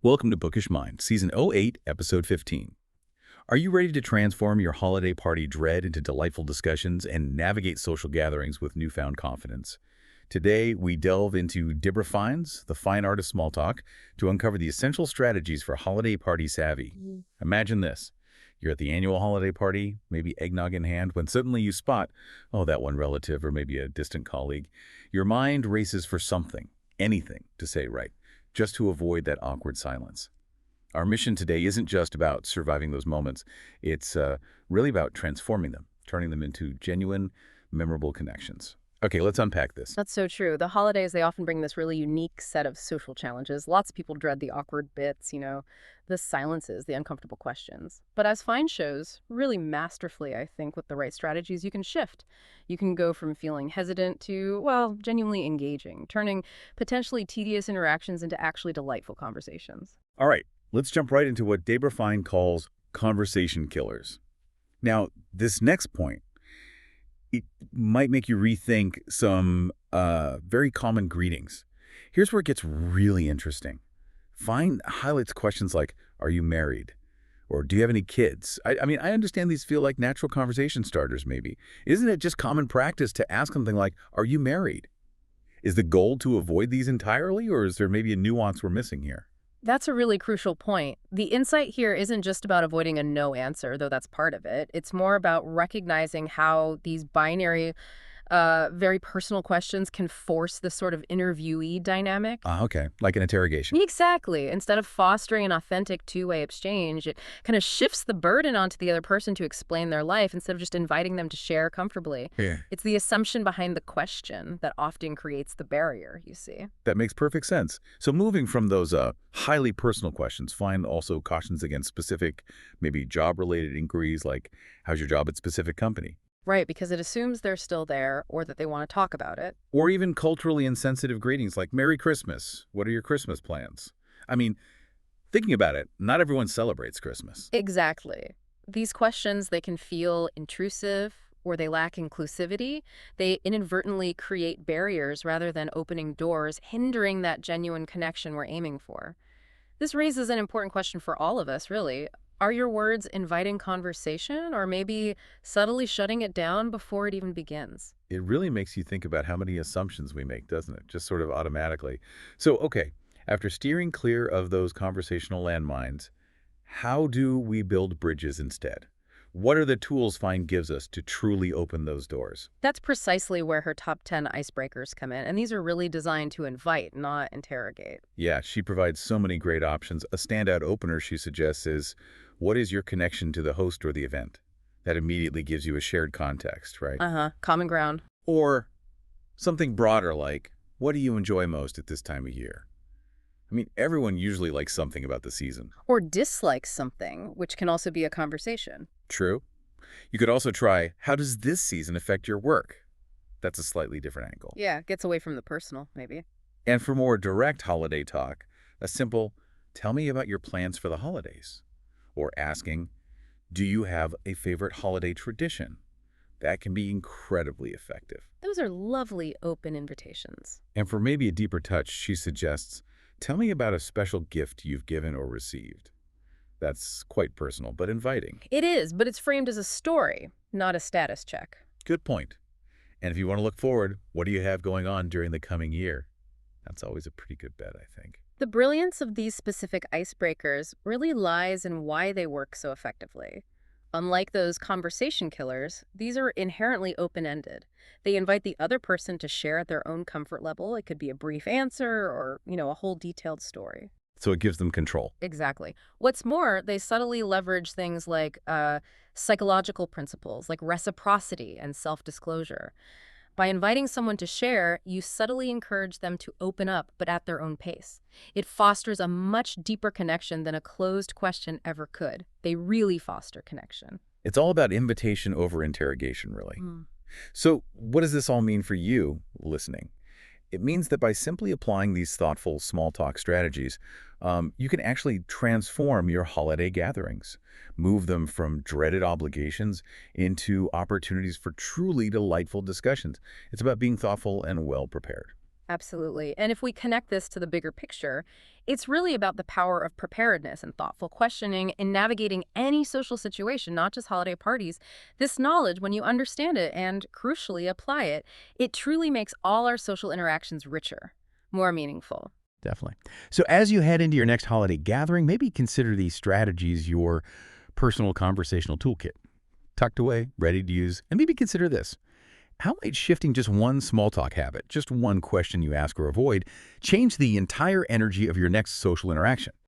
Welcome to Bookish Mind, Season 08, Episode 15. Are you ready to transform your holiday party dread into delightful discussions and navigate social gatherings with newfound confidence? Today, we delve into Deborah Fine's The Fine Art of Small Talk to uncover the essential strategies for holiday party savvy. Imagine this. You're at the annual holiday party, maybe eggnog in hand, when suddenly you spot, oh, that one relative or maybe a distant colleague. Your mind races for something, anything, to say right, just to avoid that awkward silence. Our mission today isn't just about surviving those moments. It's really about transforming them, turning them into genuine, memorable connections. Okay, let's unpack this. That's so true. The holidays, they often bring this really unique set of social challenges. Lots of people dread the awkward bits, the silences, the uncomfortable questions. But as Fine shows, really masterfully, I think, with the right strategies, you can shift. You can go from feeling hesitant to, well, genuinely engaging, turning potentially tedious interactions into actually delightful conversations. All right, let's jump right into what Deborah Fine calls conversation killers. Now, this next point, it might make you rethink some very common greetings. Here's where it gets really interesting. Fine highlights questions like, are you married? Or do you have any kids? I mean, I understand these feel like natural conversation starters, maybe. Isn't it just common practice to ask something like, are you married? Is the goal to avoid these entirely, or is there maybe a nuance we're missing here? That's a really crucial point. The insight here isn't just about avoiding a no answer, though that's part of it. It's more about recognizing how these binary, very personal questions can force this sort of interviewee dynamic. Okay, like an interrogation. Exactly. Instead of fostering an authentic two-way exchange, it kind of shifts the burden onto the other person to explain their life instead of just inviting them to share comfortably. Yeah. It's the assumption behind the question that often creates the barrier, you see. That makes perfect sense. So moving from those highly personal questions, Fine also cautions against specific, maybe job-related inquiries like, how's your job at specific company? Right, because it assumes they're still there or that they want to talk about it. Or even culturally insensitive greetings like, Merry Christmas, what are your Christmas plans? I mean, thinking about it, not everyone celebrates Christmas. Exactly. These questions, they can feel intrusive or they lack inclusivity. They inadvertently create barriers rather than opening doors, hindering that genuine connection we're aiming for. This raises an important question for all of us, really. Are your words inviting conversation or maybe subtly shutting it down before it even begins? It really makes you think about how many assumptions we make, doesn't it? Just sort of automatically. So, okay, after steering clear of those conversational landmines, how do we build bridges instead? What are the tools Fine gives us to truly open those doors? That's precisely where her top 10 icebreakers come in, and these are really designed to invite, not interrogate. Yeah, she provides so many great options. A standout opener she suggests is, what is your connection to the host or the event? That immediately gives you a shared context, right? Common ground. Or something broader like, what do you enjoy most at this time of year? I mean, everyone usually likes something about the season. Or dislikes something, which can also be a conversation. True. You could also try, how does this season affect your work? That's a slightly different angle. Yeah, gets away from the personal, maybe. And for more direct holiday talk, a simple, tell me about your plans for the holidays. Or asking, do you have a favorite holiday tradition? That can be incredibly effective. Those are lovely open invitations. And for maybe a deeper touch, she suggests, tell me about a special gift you've given or received. That's quite personal, but inviting. It is, but it's framed as a story, not a status check. Good point. And if you want to look forward, what do you have going on during the coming year? That's always a pretty good bet, I think. The brilliance of these specific icebreakers really lies in why they work so effectively. Unlike those conversation killers, these are inherently open-ended. They invite the other person to share at their own comfort level. It could be a brief answer or, a whole detailed story. So it gives them control. Exactly. What's more, they subtly leverage things like psychological principles, like reciprocity and self-disclosure. By inviting someone to share, you subtly encourage them to open up, but at their own pace. It fosters a much deeper connection than a closed question ever could. They really foster connection. It's all about invitation over interrogation, really. So what does this all mean for you listening? It means that by simply applying these thoughtful small talk strategies, you can actually transform your holiday gatherings, move them from dreaded obligations into opportunities for truly delightful discussions. It's about being thoughtful and well prepared. Absolutely. And if we connect this to the bigger picture, it's really about the power of preparedness and thoughtful questioning in navigating any social situation, not just holiday parties. This knowledge, when you understand it and, crucially, apply it, it truly makes all our social interactions richer, more meaningful. Definitely. So as you head into your next holiday gathering, maybe consider these strategies your personal conversational toolkit. Tucked away, ready to use, and maybe consider this. How might shifting just one small talk habit, just one question you ask or avoid, change the entire energy of your next social interaction?